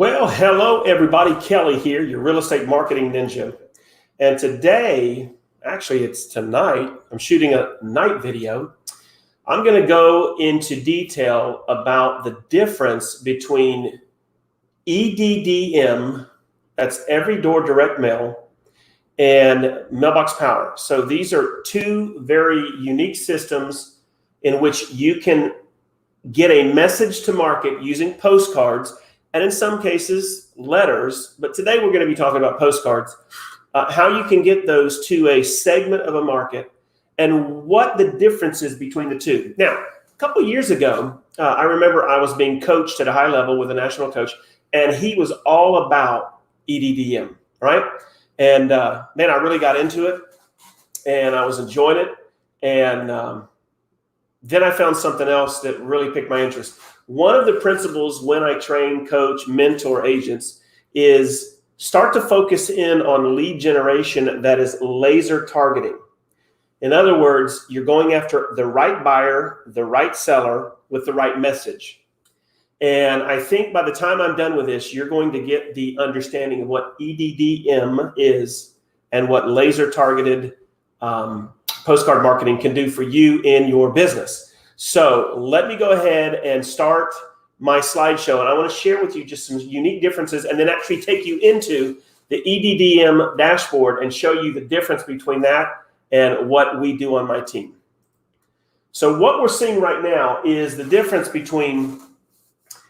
Well, hello everybody. Kelly here, your real estate marketing ninja. And today, actually it's tonight, I'm shooting a night video. I'm going to go into detail about the difference between EDDM, that's every door direct mail, and Mailbox Power. So these are two very unique systems in which you can get a message to market using postcards, and in some cases, letters. But today we're going to be talking about postcards, how you can get those to a segment of a market and what the difference is between the two. Now, a couple of years ago, I remember I was being coached at a high level with a national coach, and he was all about EDDM, right? And man, I really got into it, and I was enjoying it. And then I found something else that really piqued my interest. One of the principles when I train, coach, mentor agents is start to focus in on lead generation that is laser targeting. In other words, you're going after the right buyer, the right seller with the right message. And I think by the time I'm done with this, you're going to get the understanding of what EDDM is and what laser targeted postcard marketing can do for you in your business. So let me go ahead and start my slideshow. And I want to share with you just some unique differences and then actually take you into the EDDM dashboard and show you the difference between that and what we do on my team. So what we're seeing right now is the difference between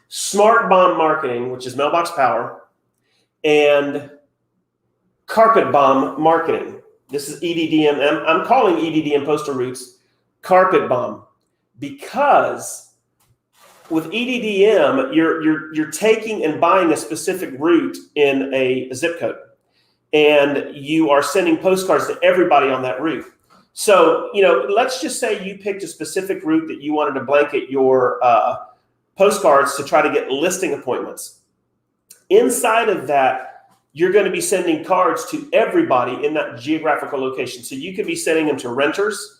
smart bomb marketing, which is Mailbox Power, and carpet bomb marketing. This is EDDM. I'm calling EDDM Postal Routes carpet bomb because with EDDM, you're taking and buying a specific route in a zip code, and you are sending postcards to everybody on that route. So, let's just say you picked a specific route that you wanted to blanket your postcards to try to get listing appointments. Inside of that, you're going to be sending cards to everybody in that geographical location. So you could be sending them to renters.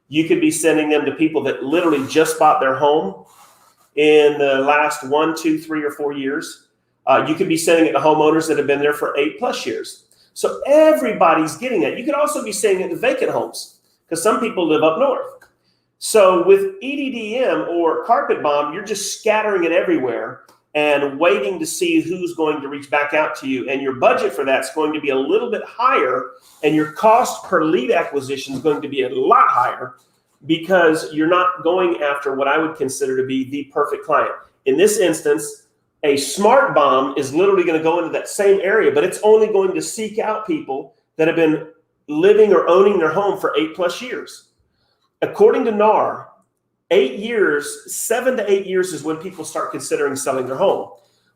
You could be sending them to people that literally just bought their home in the last 1, 2, 3, or 4 years. You could be sending it to homeowners that have been there for 8+ years. So everybody's getting it. You could also be sending it to vacant homes because some people live up north. So with EDDM or carpet bomb, you're just scattering it everywhere and waiting to see who's going to reach back out to you. And your budget for that's going to be a little bit higher, and your cost per lead acquisition is going to be a lot higher because you're not going after what I would consider to be the perfect client. In this instance, a smart bomb is literally going to go into that same area, but it's only going to seek out people that have been living or owning their home for 8+ years. According to NAR, 7 to 8 years is when people start considering selling their home.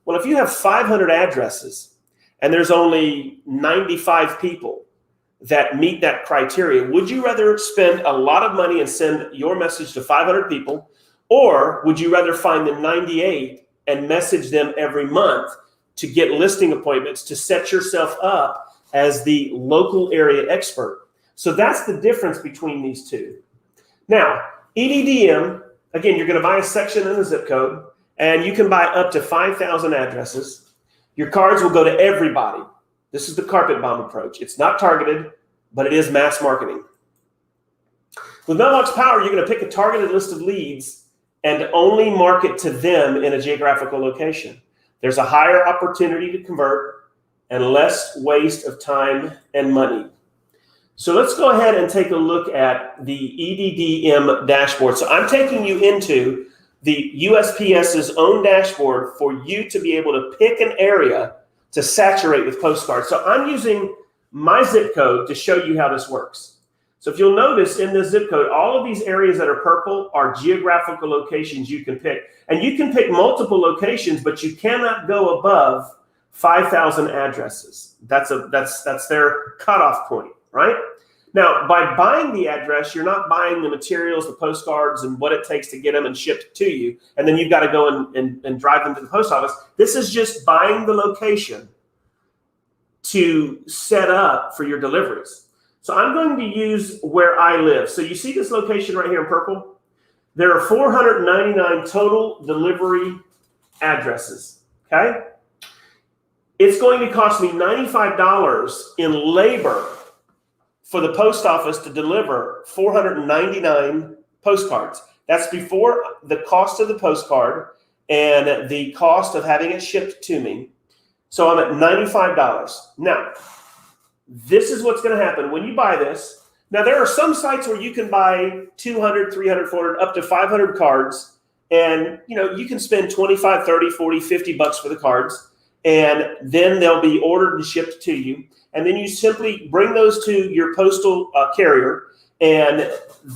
Well, if you have 500 addresses and there's only 95 people that meet that criteria, would you rather spend a lot of money and send your message to 500 people, or would you rather find the 98 and message them every month to get listing appointments, to set yourself up as the local area expert? So that's the difference between these two. Now, EDDM, again, you're going to buy a section in the zip code, and you can buy up to 5,000 addresses. Your cards will go to everybody. This is the carpet bomb approach. It's not targeted, but it is mass marketing. With Mailbox Power, you're going to pick a targeted list of leads and only market to them in a geographical location. There's a higher opportunity to convert and less waste of time and money. So let's go ahead and take a look at the EDDM dashboard. So I'm taking you into the USPS's own dashboard for you to be able to pick an area to saturate with postcards. So I'm using my zip code to show you how this works. So if you'll notice in this zip code, all of these areas that are purple are geographical locations you can pick. And you can pick multiple locations, but you cannot go above 5,000 addresses. That's their cutoff point, right? Now, by buying the address, you're not buying the materials, the postcards, and what it takes to get them and shipped to you. And then you've got to go and drive them to the post office. This is just buying the location to set up for your deliveries. So I'm going to use where I live. So you see this location right here in purple? There are 499 total delivery addresses, okay? It's going to cost me $95 in labor for the post office to deliver 499 postcards. That's before the cost of the postcard and the cost of having it shipped to me. So I'm at $95. Now, this is what's going to happen when you buy this. Now, there are some sites where you can buy 200, 300, 400, up to 500 cards. And, you can spend 25, 30, 40, 50 bucks for the cards. And then they'll be ordered and shipped to you. And then you simply bring those to your postal carrier, and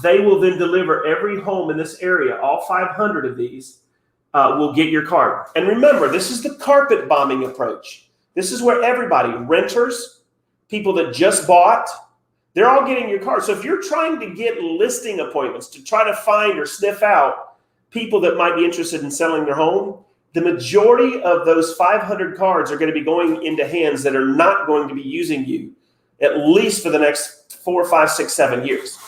they will then deliver every home in this area. All 500 of these will get your card. And remember, this is the carpet bombing approach. This is where everybody, renters, people that just bought, they're all getting your card. So if you're trying to get listing appointments to try to find or sniff out people that might be interested in selling their home, the majority of those 500 cards are going to be going into hands that are not going to be using you, at least for the next 4, 5, 6, 7 years.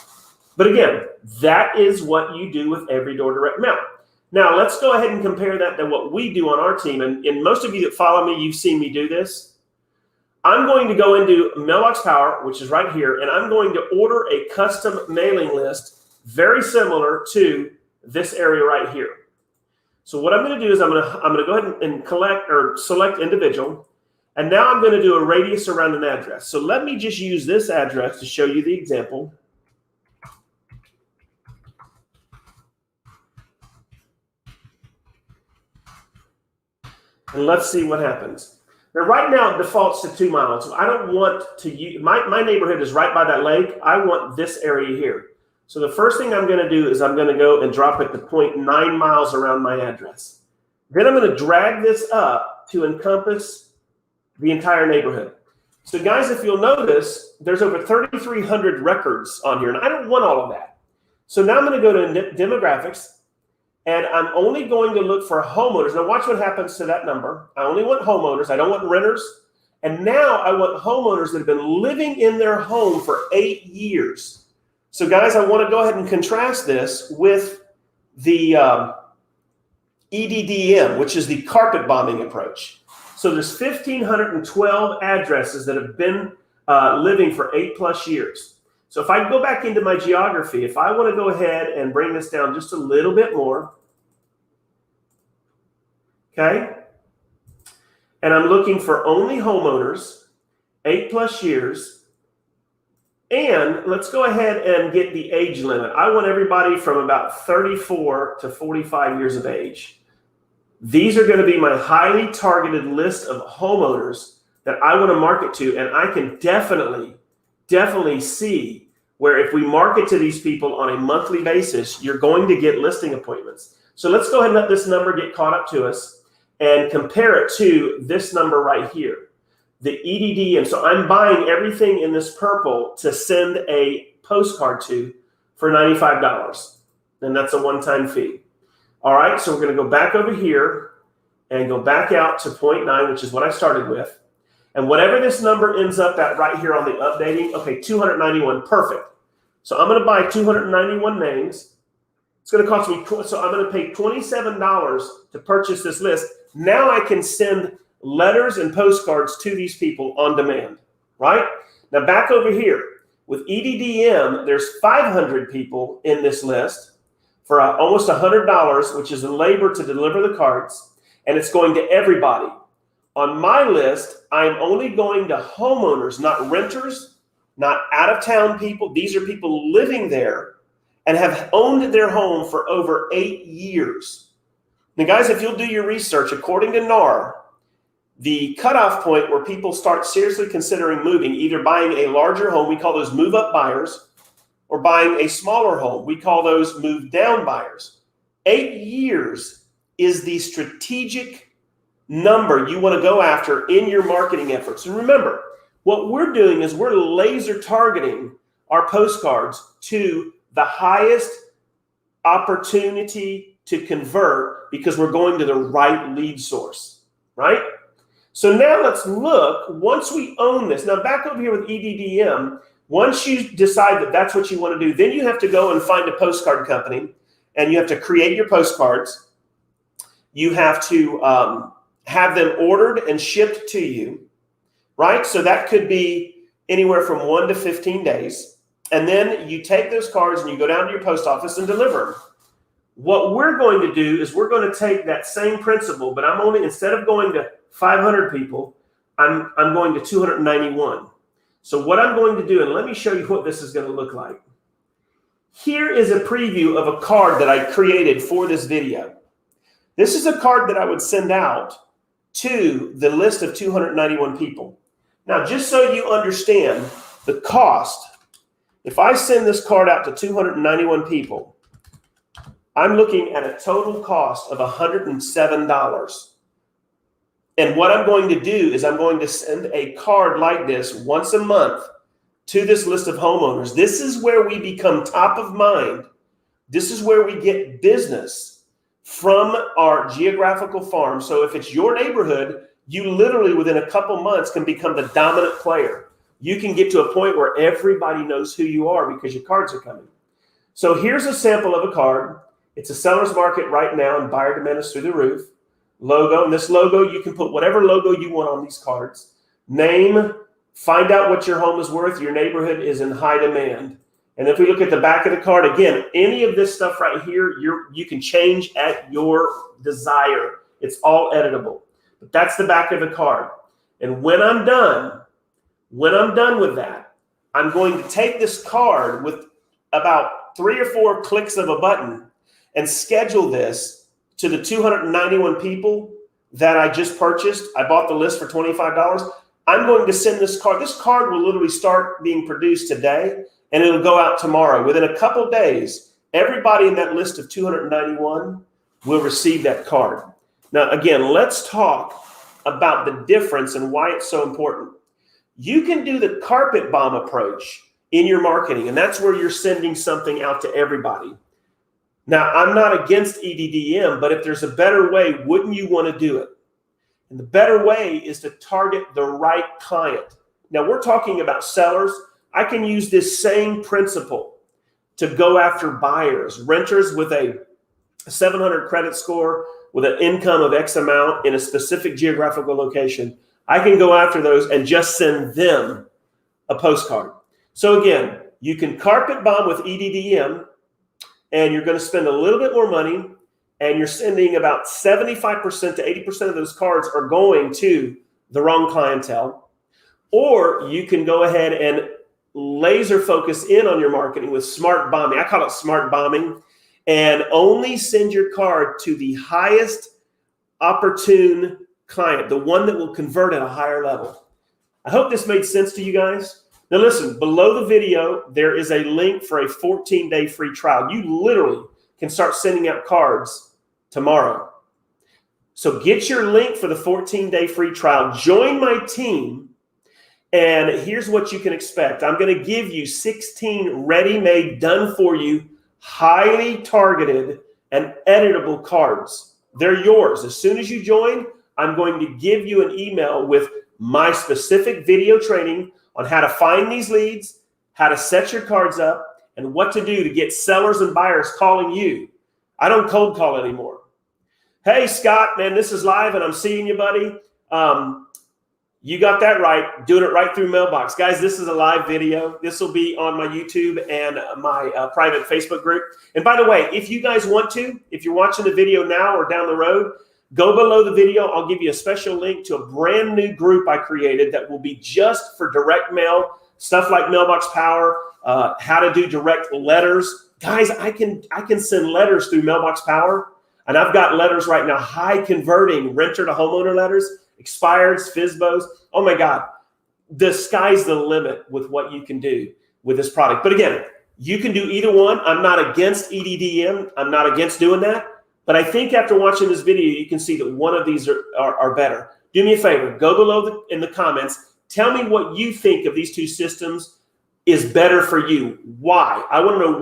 But again, that is what you do with every door direct mail. Now, let's go ahead and compare that to what we do on our team. And most of you that follow me, you've seen me do this. I'm going to go into Mailbox Power, which is right here, and I'm going to order a custom mailing list very similar to this area right here. So what I'm going to do is I'm going to go ahead and collect or select individual, and now I'm going to do a radius around an address. So let me just use this address to show you the example. And let's see what happens. Now, right now it defaults to 2 miles. So I don't want to use, my neighborhood is right by that lake. I want this area here. So the first thing I'm going to do is I'm going to go and drop it to 0.9 miles around my address. Then I'm going to drag this up to encompass the entire neighborhood. So guys, if you'll notice, there's over 3,300 records on here, and I don't want all of that. So now I'm going to go to demographics, and I'm only going to look for homeowners. Now watch what happens to that number. I only want homeowners. I don't want renters. And now I want homeowners that have been living in their home for 8 years. So guys, I want to go ahead and contrast this with the EDDM, which is the carpet bombing approach. So there's 1,512 addresses that have been living for 8+ years. So if I go back into my geography, if I want to go ahead and bring this down just a little bit more, okay, and I'm looking for only homeowners, 8+ years, and let's go ahead and get the age limit. I want everybody from about 34 to 45 years of age. These are going to be my highly targeted list of homeowners that I want to market to, and I can definitely see where if we market to these people on a monthly basis, you're going to get listing appointments. So let's go ahead and let this number get caught up to us and compare it to this number right here, the EDDM. So I'm buying everything in this purple to send a postcard to for $95, and that's a one-time fee. All right, so we're going to go back over here and go back out to 0.9, which is what I started with. And whatever this number ends up at right here on the updating, okay, 291, perfect. So I'm going to buy 291 names. It's going to cost me, so I'm going to pay $27 to purchase this list. Now I can send letters and postcards to these people on demand, right? Now back over here with EDDM, there's 500 people in this list for almost $100, which is the labor to deliver the cards, and it's going to everybody. On my list, I'm only going to homeowners, not renters, not out-of-town people. These are people living there and have owned their home for over 8 years. Now, guys, if you'll do your research, according to NAR, the cutoff point where people start seriously considering moving, either buying a larger home, we call those move-up buyers, or buying a smaller home, we call those move-down buyers. 8 years is the strategic number you want to go after in your marketing efforts. And remember, what we're doing is we're laser targeting our postcards to the highest opportunity to convert because we're going to the right lead source, right? So now let's look, once we own this, now back over here with EDDM, once you decide that that's what you want to do, then you have to go and find a postcard company and you have to create your postcards. You have to have them ordered and shipped to you, right? So that could be anywhere from 1 to 15 days. And then you take those cards and you go down to your post office and deliver them. What we're going to do is we're going to take that same principle, but I'm only, instead of going to 500 people, I'm going to 291. So what I'm going to do, and let me show you what this is going to look like. Here is a preview of a card that I created for this video. This is a card that I would send out to the list of 291 people. Now, just so you understand the cost, if I send this card out to 291 people, I'm looking at a total cost of $107. And what I'm going to do is I'm going to send a card like this once a month to this list of homeowners. This is where we become top of mind. This is where we get business from our geographical farm. So if it's your neighborhood, you literally within a couple months can become the dominant player. You can get to a point where everybody knows who you are because your cards are coming. So here's a sample of a card. It's a seller's market right now, and buyer demand is through the roof. Logo, and this logo, you can put whatever logo you want on these cards. Name, find out what your home is worth. Your neighborhood is in high demand. And if we look at the back of the card, again, any of this stuff right here, you can change at your desire. It's all editable. But that's the back of the card. And when I'm done with that, I'm going to take this card with about 3 or 4 clicks of a button and schedule this to the 291 people that I just purchased. I bought the list for $25. I'm going to send this card. This card will literally start being produced today, and it'll go out tomorrow. Within a couple of days, everybody in that list of 291 will receive that card. Now, again, let's talk about the difference and why it's so important. You can do the carpet bomb approach in your marketing, and that's where you're sending something out to everybody. Now, I'm not against EDDM, but if there's a better way, wouldn't you want to do it? And the better way is to target the right client. Now, we're talking about sellers. I can use this same principle to go after buyers, renters with a 700 credit score, with an income of X amount in a specific geographical location. I can go after those and just send them a postcard. So again, you can carpet bomb with EDDM, and you're going to spend a little bit more money, and you're sending about 75% to 80% of those cards are going to the wrong clientele. Or you can go ahead and laser focus in on your marketing with smart bombing. I call it smart bombing, and only send your card to the highest opportune client, the one that will convert at a higher level. I hope this made sense to you guys. Now listen, below the video, there is a link for a 14-day free trial. You literally can start sending out cards tomorrow. So get your link for the 14-day free trial. Join my team, and here's what you can expect. I'm going to give you 16 ready-made, done-for-you, highly targeted and editable cards. They're yours. As soon as you join, I'm going to give you an email with my specific video training on how to find these leads, how to set your cards up, and what to do to get sellers and buyers calling you. I don't cold call anymore. Hey, Scott, man, this is live, and I'm seeing you, buddy. You got that right, doing it right through Mailbox. Guys, this is a live video. This will be on my YouTube and my private Facebook group. And by the way, if you guys want to, if you're watching the video now or down the road, go below the video. I'll give you a special link to a brand new group I created that will be just for direct mail, stuff like Mailbox Power, how to do direct letters. Guys, I can send letters through Mailbox Power, and I've got letters right now, high converting renter to homeowner letters, expireds, FSBOs. Oh my God, the sky's the limit with what you can do with this product. But again, you can do either one. I'm not against EDDM. I'm not against doing that. But I think after watching this video, you can see that one of these are better. Do me a favor, go below in the comments. Tell me what you think of these two systems is better for you. Why? I want to know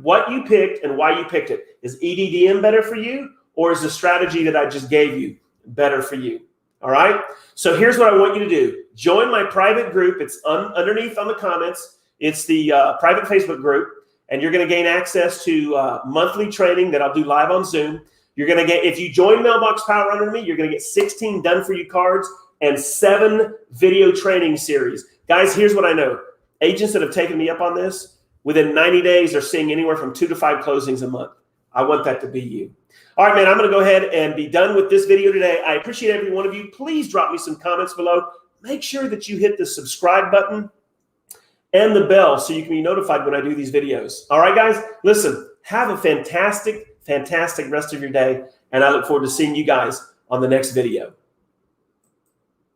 what you picked and why you picked it. Is EDDM better for you, or is the strategy that I just gave you better for you? All right. So here's what I want you to do. Join my private group. It's underneath on the comments. It's the private Facebook group. And you're going to gain access to monthly training that I'll do live on Zoom. You're going to get, if you join Mailbox Power under me, you're going to get 16 done for you cards and 7 video training series. Guys, here's what I know. Agents that have taken me up on this, within 90 days are seeing anywhere from 2 to 5 closings a month. I want that to be you. All right, man, I'm going to go ahead and be done with this video today. I appreciate every one of you. Please drop me some comments below. Make sure that you hit the subscribe button and the bell so you can be notified when I do these videos. All right, guys, listen, have a fantastic rest of your day, and I look forward to seeing you guys on the next video.